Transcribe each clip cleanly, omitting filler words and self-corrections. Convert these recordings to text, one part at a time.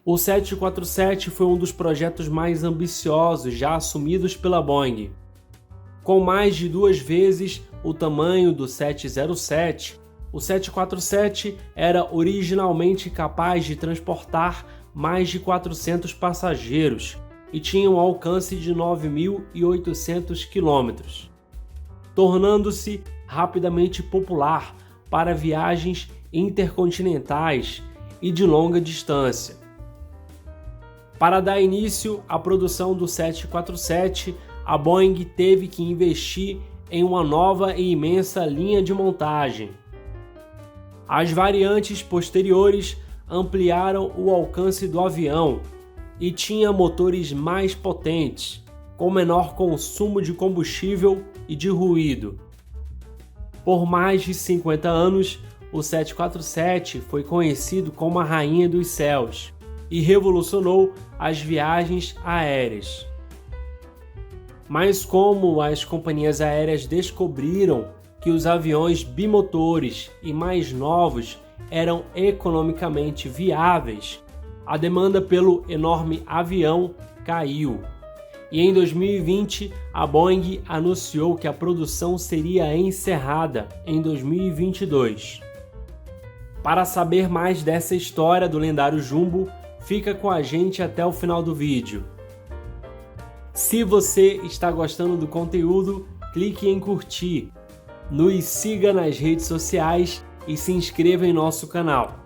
O 747 foi um dos projetos mais ambiciosos já assumidos pela Boeing. Com mais de 2 vezes o tamanho do 707, o 747 era originalmente capaz de transportar mais de 400 passageiros e tinha um alcance de 9.800 quilômetros, tornando-se rapidamente popular para viagens intercontinentais e de longa distância. Para dar início à produção do 747, a Boeing teve que investir em uma nova e imensa linha de montagem. As variantes posteriores ampliaram o alcance do avião e tinha motores mais potentes, com menor consumo de combustível e de ruído. Por mais de 50 anos, o 747 foi conhecido como a rainha dos céus e revolucionou as viagens aéreas. Mas como as companhias aéreas descobriram que os aviões bimotores e mais novos eram economicamente viáveis, a demanda pelo enorme avião caiu. E em 2020, a Boeing anunciou que a produção seria encerrada em 2022. Para saber mais dessa história do lendário Jumbo, fica com a gente até o final do vídeo. Se você está gostando do conteúdo, clique em curtir, nos siga nas redes sociais e se inscreva em nosso canal.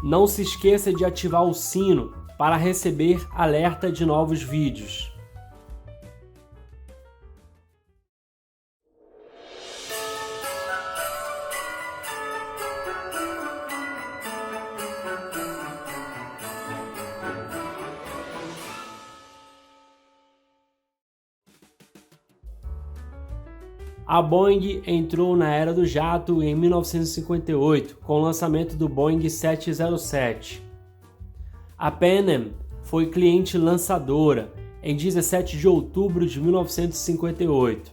Não se esqueça de ativar o sino para receber alerta de novos vídeos. A Boeing entrou na era do jato em 1958, com o lançamento do Boeing 707. A Pan Am foi cliente lançadora em 17 de outubro de 1958.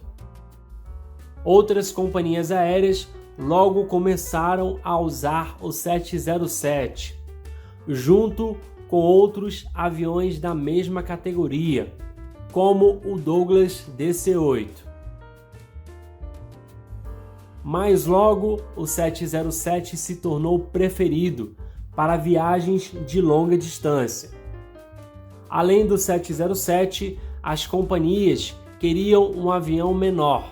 Outras companhias aéreas logo começaram a usar o 707, junto com outros aviões da mesma categoria, como o Douglas DC-8. Mas logo o 707 se tornou preferido para viagens de longa distância. Além do 707, as companhias queriam um avião menor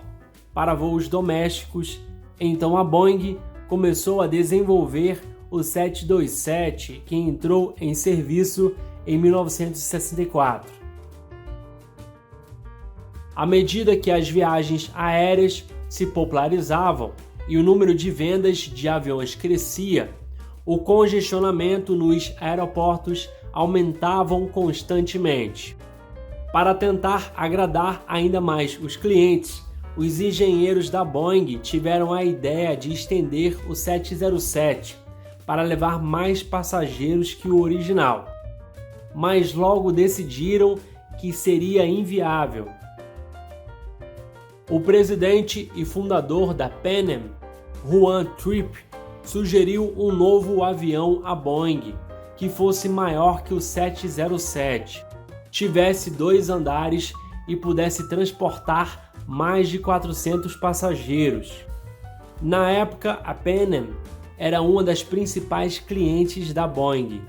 para voos domésticos, então a Boeing começou a desenvolver o 727, que entrou em serviço em 1964. À medida que as viagens aéreas se popularizavam e o número de vendas de aviões crescia, o congestionamento nos aeroportos aumentavam constantemente. Para tentar agradar ainda mais os clientes, os engenheiros da Boeing tiveram a ideia de estender o 707 para levar mais passageiros que o original, mas logo decidiram que seria inviável. O presidente e fundador da Pan Am, Juan Trippe, sugeriu um novo avião à Boeing que fosse maior que o 707, tivesse 2 andares e pudesse transportar mais de 400 passageiros. Na época, a Pan Am era uma das principais clientes da Boeing.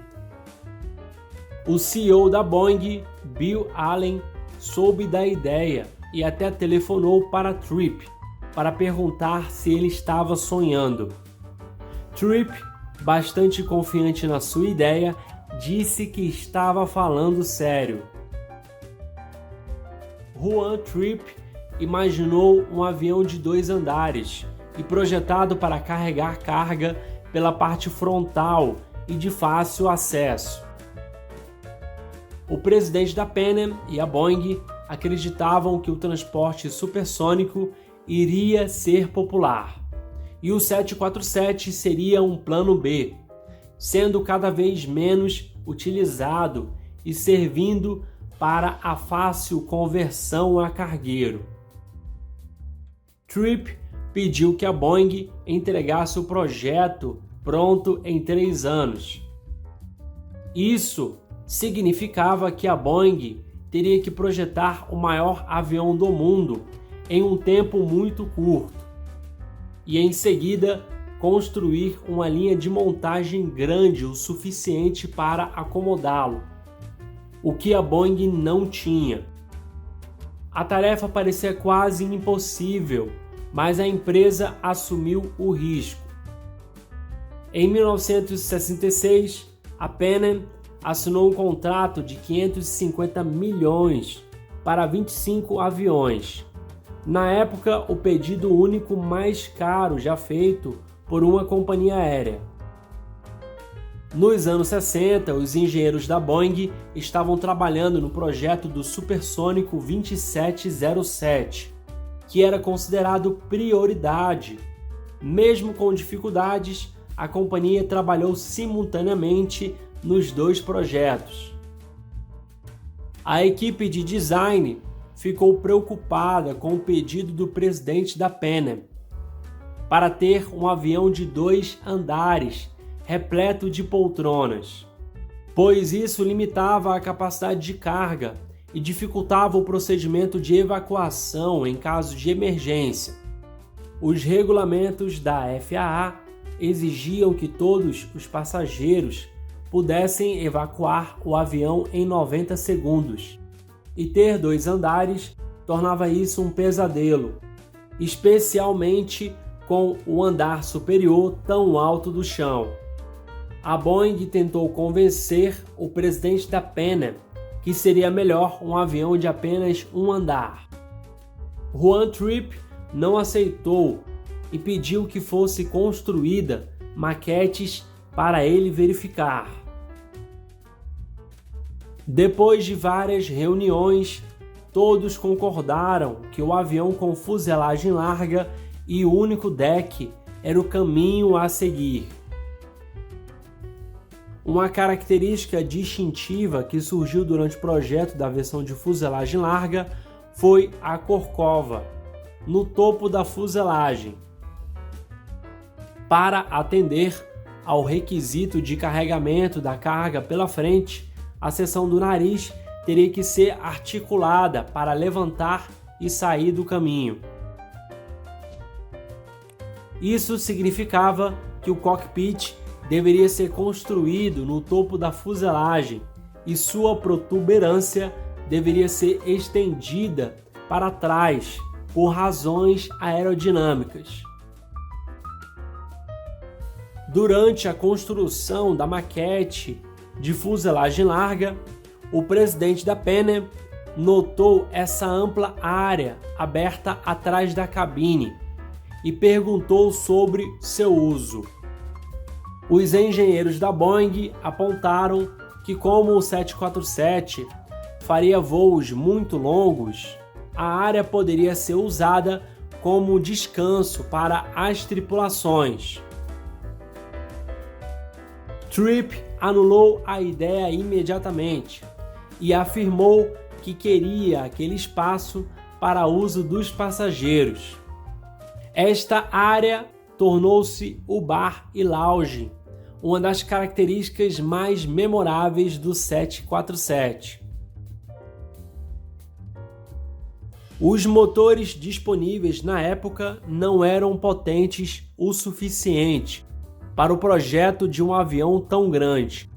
O CEO da Boeing, Bill Allen, soube da ideia e até telefonou para Trippe para perguntar se ele estava sonhando. Trippe, bastante confiante na sua ideia, disse que estava falando sério. Juan Trippe imaginou um avião de 2 andares e projetado para carregar carga pela parte frontal e de fácil acesso. O presidente da Pan Am e a Boeing acreditavam que o transporte supersônico iria ser popular e o 747 seria um plano B, sendo cada vez menos utilizado e servindo para a fácil conversão a cargueiro. Trippe pediu que a Boeing entregasse o projeto pronto em 3 anos. Isso significava que a Boeing teria que projetar o maior avião do mundo em um tempo muito curto e, em seguida, construir uma linha de montagem grande o suficiente para acomodá-lo, o que a Boeing não tinha. A tarefa parecia quase impossível, mas a empresa assumiu o risco. Em 1966, a Pan Am assinou um contrato de 550 milhões para 25 aviões. Na época, o pedido único mais caro já feito por uma companhia aérea. Nos anos 60, os engenheiros da Boeing estavam trabalhando no projeto do supersônico 2707, que era considerado prioridade. Mesmo com dificuldades, a companhia trabalhou simultaneamente nos dois projetos. A equipe de design ficou preocupada com o pedido do presidente da Pan Am para ter um avião de 2 andares, repleto de poltronas, pois isso limitava a capacidade de carga e dificultava o procedimento de evacuação em caso de emergência. Os regulamentos da FAA exigiam que todos os passageiros pudessem evacuar o avião em 90 segundos, e ter 2 andares tornava isso um pesadelo, especialmente com o andar superior tão alto do chão. A Boeing tentou convencer o presidente da Pan Am que seria melhor um avião de apenas 1 andar. Juan Trippe não aceitou e pediu que fosse construída maquetes para ele verificar. Depois de várias reuniões, todos concordaram que o avião com fuselagem larga e o único deck era o caminho a seguir. Uma característica distintiva que surgiu durante o projeto da versão de fuselagem larga foi a corcova no topo da fuselagem. Para atender ao requisito de carregamento da carga pela frente, a seção do nariz teria que ser articulada para levantar e sair do caminho. Isso significava que o cockpit deveria ser construído no topo da fuselagem e sua protuberância deveria ser estendida para trás por razões aerodinâmicas. Durante a construção da maquete de fuselagem larga, o presidente da Pan Am notou essa ampla área aberta atrás da cabine e perguntou sobre seu uso. Os engenheiros da Boeing apontaram que, como o 747 faria voos muito longos, a área poderia ser usada como descanso para as tripulações. Trippe anulou a ideia imediatamente e afirmou que queria aquele espaço para uso dos passageiros. Esta área tornou-se o bar e lounge, uma das características mais memoráveis do 747. Os motores disponíveis na época não eram potentes o suficiente para o projeto de um avião tão grande.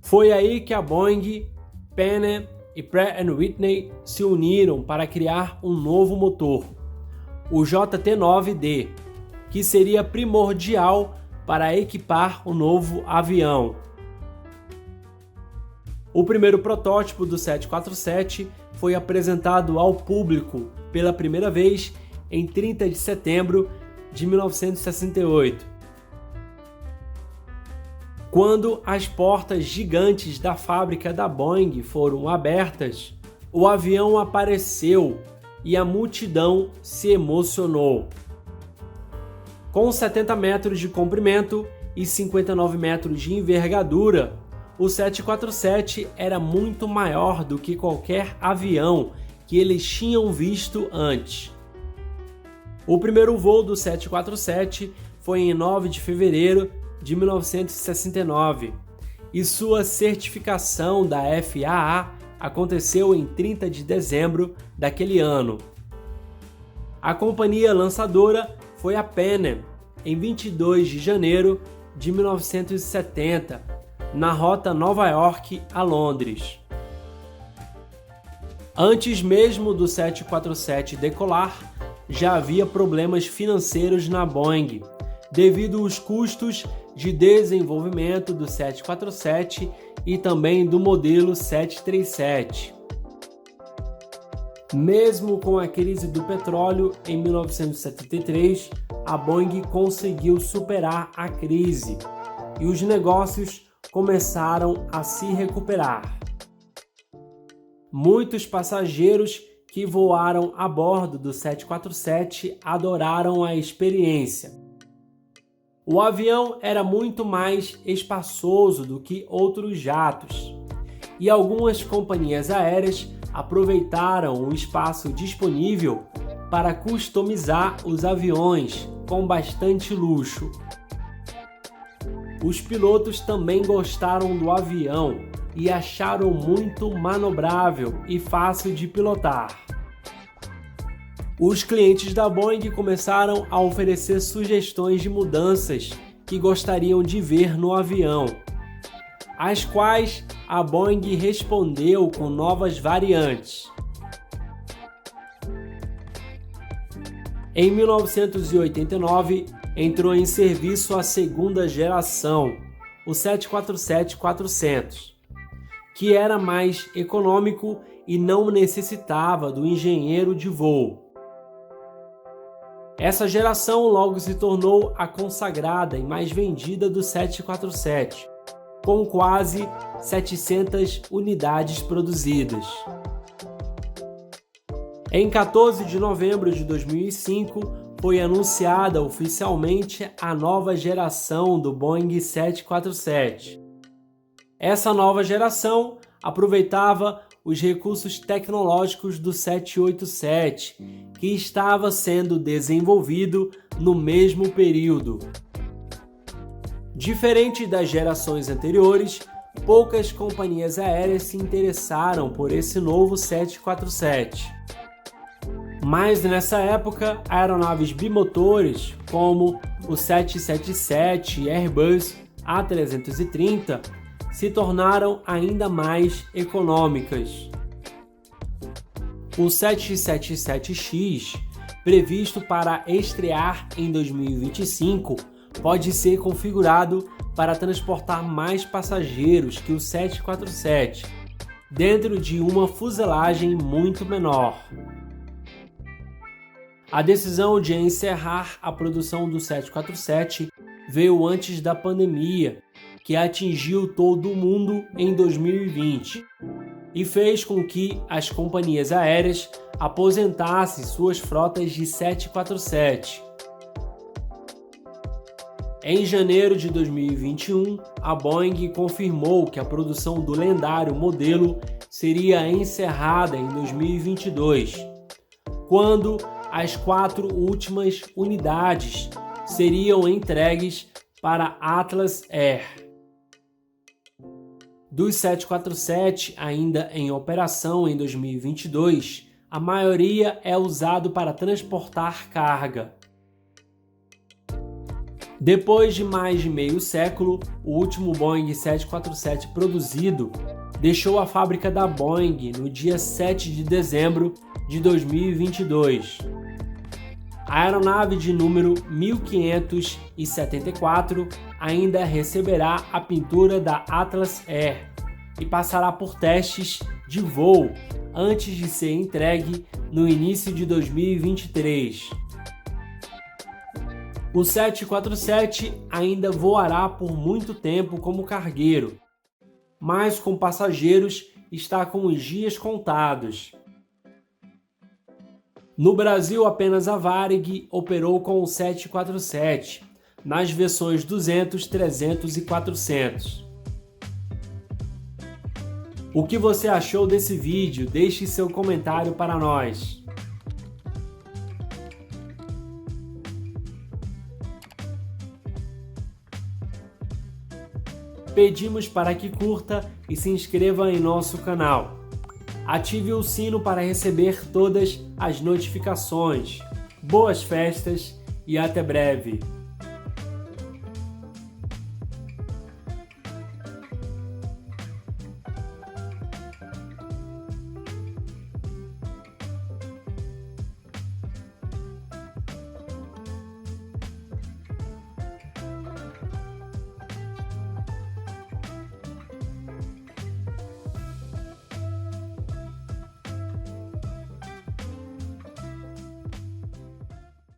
Foi aí que a Boeing, Pan Am e Pratt & Whitney se uniram para criar um novo motor, o JT9D, que seria primordial para equipar o novo avião. O primeiro protótipo do 747 foi apresentado ao público pela primeira vez em 30 de setembro de 1968. Quando as portas gigantes da fábrica da Boeing foram abertas, o avião apareceu e a multidão se emocionou. Com 70 metros de comprimento e 59 metros de envergadura, o 747 era muito maior do que qualquer avião que eles tinham visto antes. O primeiro voo do 747 foi em 9 de fevereiro de 1969 e sua certificação da FAA aconteceu em 30 de dezembro daquele ano. A companhia lançadora foi a Pan Am, em 22 de janeiro de 1970, na rota Nova York a Londres. Antes mesmo do 747 decolar, já havia problemas financeiros na Boeing, devido aos custos de desenvolvimento do 747 e também do modelo 737. Mesmo com a crise do petróleo em 1973, a Boeing conseguiu superar a crise e os negócios começaram a se recuperar. Muitos passageiros que voaram a bordo do 747 adoraram a experiência. O avião era muito mais espaçoso do que outros jatos, e algumas companhias aéreas aproveitaram o espaço disponível para customizar os aviões com bastante luxo. Os pilotos também gostaram do avião e acharam muito manobrável e fácil de pilotar. Os clientes da Boeing começaram a oferecer sugestões de mudanças que gostariam de ver no avião, às quais a Boeing respondeu com novas variantes. Em 1989, entrou em serviço a segunda geração, o 747-400, que era mais econômico e não necessitava do engenheiro de voo. Essa geração logo se tornou a consagrada e mais vendida do 747, com quase 700 unidades produzidas. Em 14 de novembro de 2005, foi anunciada oficialmente a nova geração do Boeing 747. Essa nova geração aproveitava os recursos tecnológicos do 787, que estava sendo desenvolvido no mesmo período. Diferente das gerações anteriores, poucas companhias aéreas se interessaram por esse novo 747. Mas nessa época, aeronaves bimotores, como o 777 e Airbus A330, se tornaram ainda mais econômicas. O 777X, previsto para estrear em 2025, pode ser configurado para transportar mais passageiros que o 747, dentro de uma fuselagem muito menor. A decisão de encerrar a produção do 747 veio antes da pandemia, que atingiu todo o mundo em 2020, e fez com que as companhias aéreas aposentassem suas frotas de 747. Em janeiro de 2021, a Boeing confirmou que a produção do lendário modelo seria encerrada em 2022, quando as 4 últimas unidades seriam entregues para Atlas Air. Dos 747 ainda em operação em 2022, a maioria é usado para transportar carga. Depois de mais de meio século, o último Boeing 747 produzido deixou a fábrica da Boeing no dia 7 de dezembro de 2022. A aeronave de número 1574 ainda receberá a pintura da Atlas Air e passará por testes de voo antes de ser entregue no início de 2023. O 747 ainda voará por muito tempo como cargueiro, mas com passageiros está com os dias contados. No Brasil, apenas a Varig operou com o 747, nas versões 200, 300 e 400. O que você achou desse vídeo? Deixe seu comentário para nós. pedimos para que curta e se inscreva em nosso canal. Ative o sino para receber todas as notificações. Boas festas e até breve!